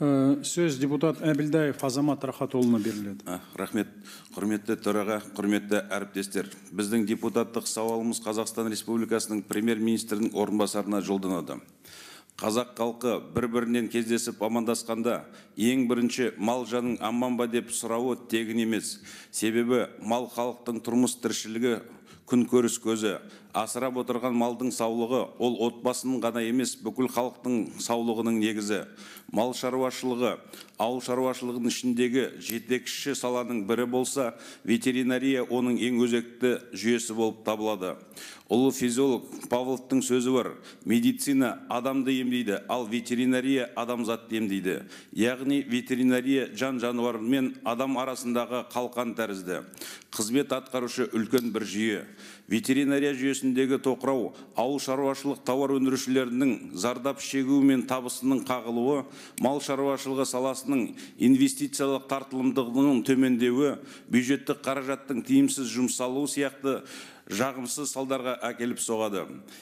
Сөз депутат Әбілдаев Азамат Рахатұлына беріледі. Рахмет. Құрметті төраға, құрметті әріптестер. Біздің депутаттық сауалымыз Қазақстан Республикасының премьер-министрінің орынбасарына жолданады. Қазақ халқы бір-бірінен кездесіп амандасқанда, ең бірінші мал жаның аман ба деп сұрауы тегін емес. Себебі мал халықтың тұрмыс тіршілігі күн көріс көзі. Асырап отырған малдың саулығы ол отбасының ғана емес, бүкіл халықтың саулығының негізі. Мал шаруашылығы, ауыл шаруашылығының ішіндегі жетекші саланың бірі болса, ветеринария оның ең өзекті жүйесі болып табылады. Ұлы физиолог Павловтың сөзі бар: медицина адамды емдейді, ал ветеринария адамзатты емдейді. Яғни ветеринария жан-жануар мен адам арасындағы қалқан тәрізді. Қызмет атқарушы үлкен бір жүйе. Ветеринария жүйесіндегі тоқырау, ауыл шаруашылық тауар өндірушілерінің зардап шегуі мен табысының қағылуы, мал шаруашылығы саласының инвестициялық тартылымдығының төмендеуі, бюджеттік қаражаттың тиімсіз жұмсалуы сияқты жағымсыз салдарға әкеліп соғады.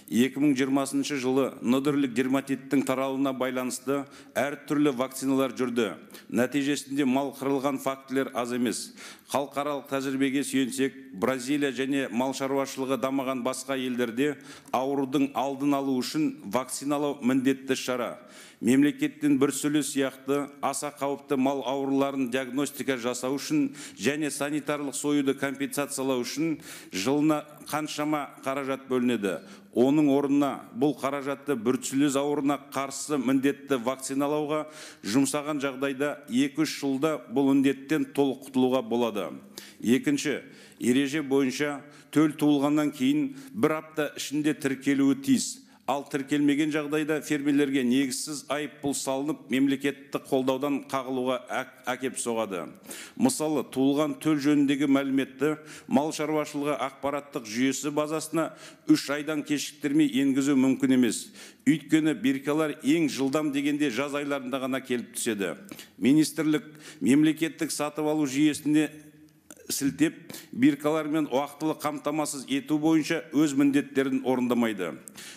2020 жылы нодерлік дерматиттің таралуына байланысты әртүрлі вакциналар жүрді. Нәтижесінде мал қырылған фактілер аз емес. Халықаралық тәжірибеге сүйенсек, Бразилия және мал шаруашылығы дамыған басқа елдерде аурудың алдын алу үшін вакциналау міндетті шара. Мемлекеттен бір сөйлеу сияқты аса қауіпті мал ауруларын диагностика жасау үшін және санитарлық сойуды компенсациялау үшін жылына қаншама қаражат бөлінеді. Оның орнына бұл қаражатты бруцеллез ауруына қарсы міндетті вакциналауға жұмсаған жағдайда 2-3 жылда бұл індеттен толық құтылуға болады. Екінші, ереже бойынша төл туылғаннан кейін 1 апта ішінде тіркелуі тиіс. Ал тіркелмеген жағдайда фермерлерге негізсіз айыппұл салынып, мемлекеттік қолдаудан қағылуға әкеп соғады. Мысалы, туылған төл жөніндегі мәліметті мал шаруашылығы ақпараттық жүйесі базасына 3 айдан кешіктірмей енгізу мүмкін емес. Өйткені биркалар ең жылдам дегенде жаз айларында ғана келіп түседі. Министрлік мемлекеттік сатып алу жүйесіне сілтеп, биркалармен уақытылы қамтамасыз ету бойынша өз міндеттерін орындамайды.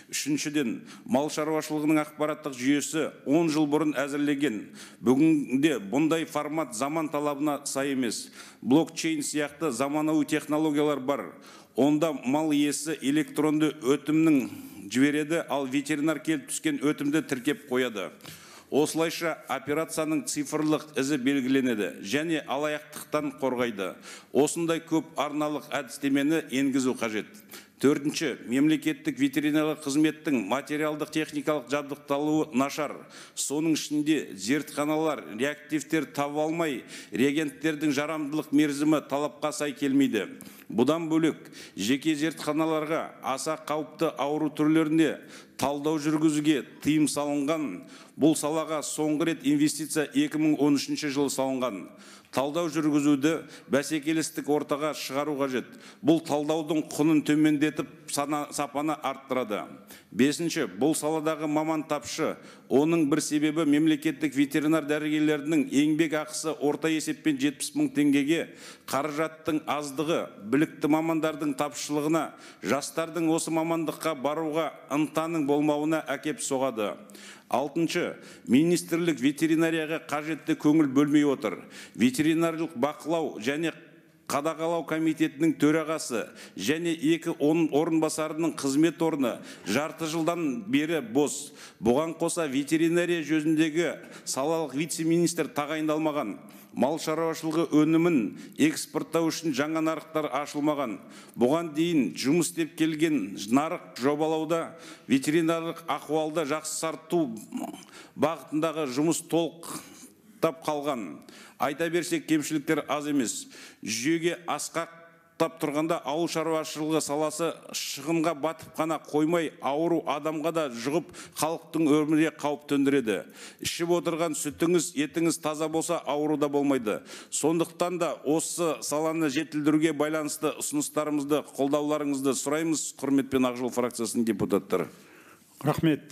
Үшіншіден, мал шаруашылығының ақпараттық жүйесі 10 жыл бұрын әзірлеген. Бүгінде бұндай формат заман талабына сай емес. Блокчейн сияқты заманауи технологиялар бар. Онда мал иесі электронды өтімнің жібереді, ал ветеринар келіп түскен өтімді тіркеп қояды. Осылайша операцияның цифрлық ізі белгіленеді және алаяқтықтан қорғайды. Осындай көп арналық әдістемені енгізу қажет. Төртінші, мемлекеттік ветеринарлық қызметтің материалдық техникалық жабдықталуы нашар. Соның ішінде зертханалар, реактивтер таба алмай, реагенттердің жарамдылық мерзімі талапқа сай келмейді. Бұдан бөлек, жеке зертханаларға аса қауіпті ауру түрлеріне талдау жүргізуге тыйым салынған. Бұл салаға соңғы рет инвестиция 2013 жылы салынған. Талдау жүргізуді бәсекелестік ортаға шығару қажет. Бұл талдаудың құнын төмендетіп, сапаны арттырады. Бесінші, бұл саладағы маман тапшы. Оның бір себебі мемлекеттік ветеринар дәрігерлерінің еңбек ақысы орта есеппен 70 мың теңгеге, қаражаттың аздығы, білікті мамандардың тапшылығына, жастардың осы мамандыққа баруға ынтаның болмауына әкеп соғады. Алтыншы, министрлік ветеринарияға қажетті көңіл бөлмей отыр. Ветеринарлық бақылау және қадағалау комитетінің төрағасы және 2 орынбасарының қызмет орны жарты жылдан бері бос. Бұған қоса ветеринария жөніндегі салалық вице-министр тағайындалмаған. Мал шаруашылығы өнімін экспорттау үшін жаңа нарықтар ашылмаған. Бұған дейін жұмыс істеп келген нарық жобалауда ветеринарлық ахуалды жақсарту бағытындағы жұмыс толықтап қалған. Айта берсек, кемшіліктер аз емес. Жүйеге асқақтап тұрғанда ауыл шаруашылығы саласы шығынға батып қана қоймай, ауру адамға да жұғып, халықтың өміріне қауіп төндіреді. Ішіп отырған сүтіңіз, етіңіз таза болса, ауру да болмайды. Сондықтан да осы саланы жетілдіруге байланысты ұсыныстарымызды, қолдауларыңызды сұраймыз. Құрметпен Ақ Жол фракциясының депутаттары. Рахмет.